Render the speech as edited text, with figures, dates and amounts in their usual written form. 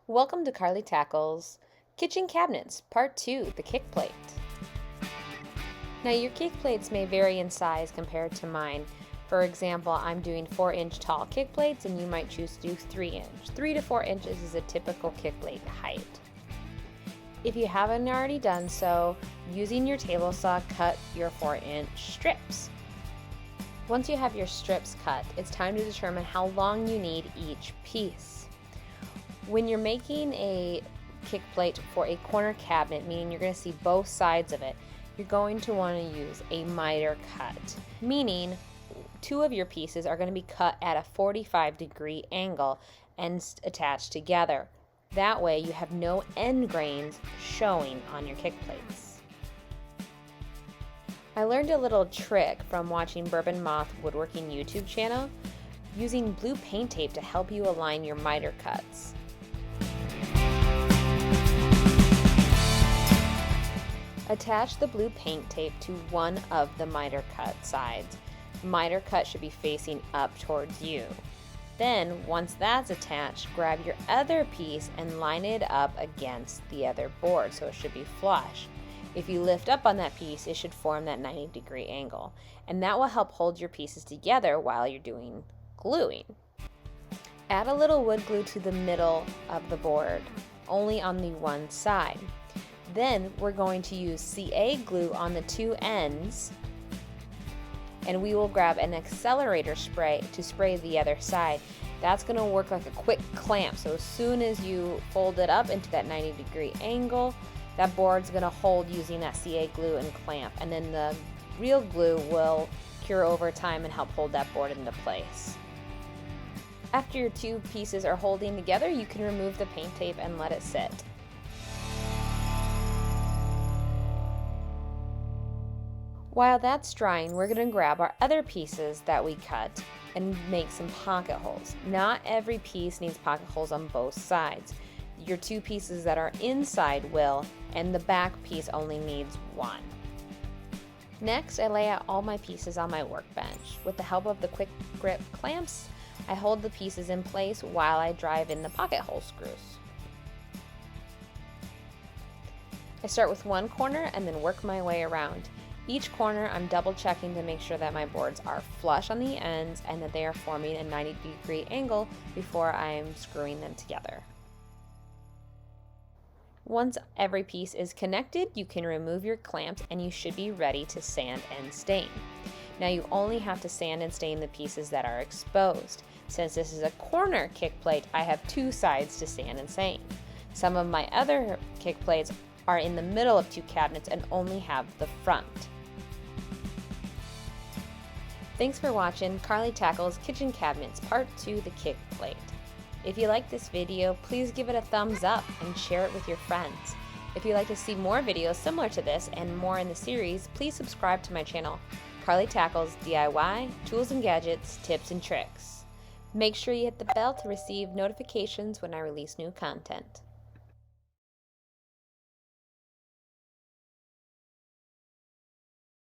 Welcome to Carly Tackles Kitchen Cabinets, Part 2, the kick plate. Now your kick plates may vary in size compared to mine. For example, I'm doing 4-inch tall kick plates and you might choose to do 3-inch. 3 to 4 inches is a typical kick plate height. If you haven't already done so, using your table saw, cut your 4-inch strips. Once you have your strips cut, it's time to determine how long you need each piece. When you're making a kick plate for a corner cabinet, meaning you're going to see both sides of it, you're going to want to use a miter cut, meaning 2 of your pieces are going to be cut at a 45-degree angle and attached together. That way you have no end grains showing on your kick plates. I learned a little trick from watching Bourbon Moth Woodworking YouTube channel, using blue paint tape to help you align your miter cuts. Attach the blue paint tape to one of the miter cut sides. Miter cut should be facing up towards you. Then, once that's attached, grab your other piece and line it up against the other board so it should be flush. If you lift up on that piece, it should form that 90-degree angle, and that will help hold your pieces together while you're doing gluing. Add a little wood glue to the middle of the board, only on the one side. Then we're going to use CA glue on the 2 ends, and we will grab an accelerator spray to spray the other side. That's going to work like a quick clamp, so as soon as you fold it up into that 90-degree angle, that board's going to hold using that CA glue and clamp, and then the real glue will cure over time and help hold that board into place. After your 2 pieces are holding together, you can remove the paint tape and let it sit. While that's drying, we're going to grab our other pieces that we cut and make some pocket holes. Not every piece needs pocket holes on both sides. Your 2 pieces that are inside will, and the back piece only needs 1. Next, I lay out all my pieces on my workbench. With the help of the quick grip clamps, I hold the pieces in place while I drive in the pocket hole screws. I start with one corner and then work my way around. Each corner, I'm double checking to make sure that my boards are flush on the ends and that they are forming a 90-degree angle before I'm screwing them together. Once every piece is connected, you can remove your clamps and you should be ready to sand and stain. Now you only have to sand and stain the pieces that are exposed. Since this is a corner kick plate, I have 2 sides to sand and stain. Some of my other kick plates are in the middle of 2 cabinets and only have the front. Thanks for watching Carly Tackles Kitchen Cabinets Part 2, the kick plate. If you like this video, please give it a thumbs up and share it with your friends. If you'd like to see more videos similar to this and more in the series, please subscribe to my channel, Carly Tackles DIY, Tools and Gadgets, Tips and Tricks. Make sure you hit the bell to receive notifications when I release new content.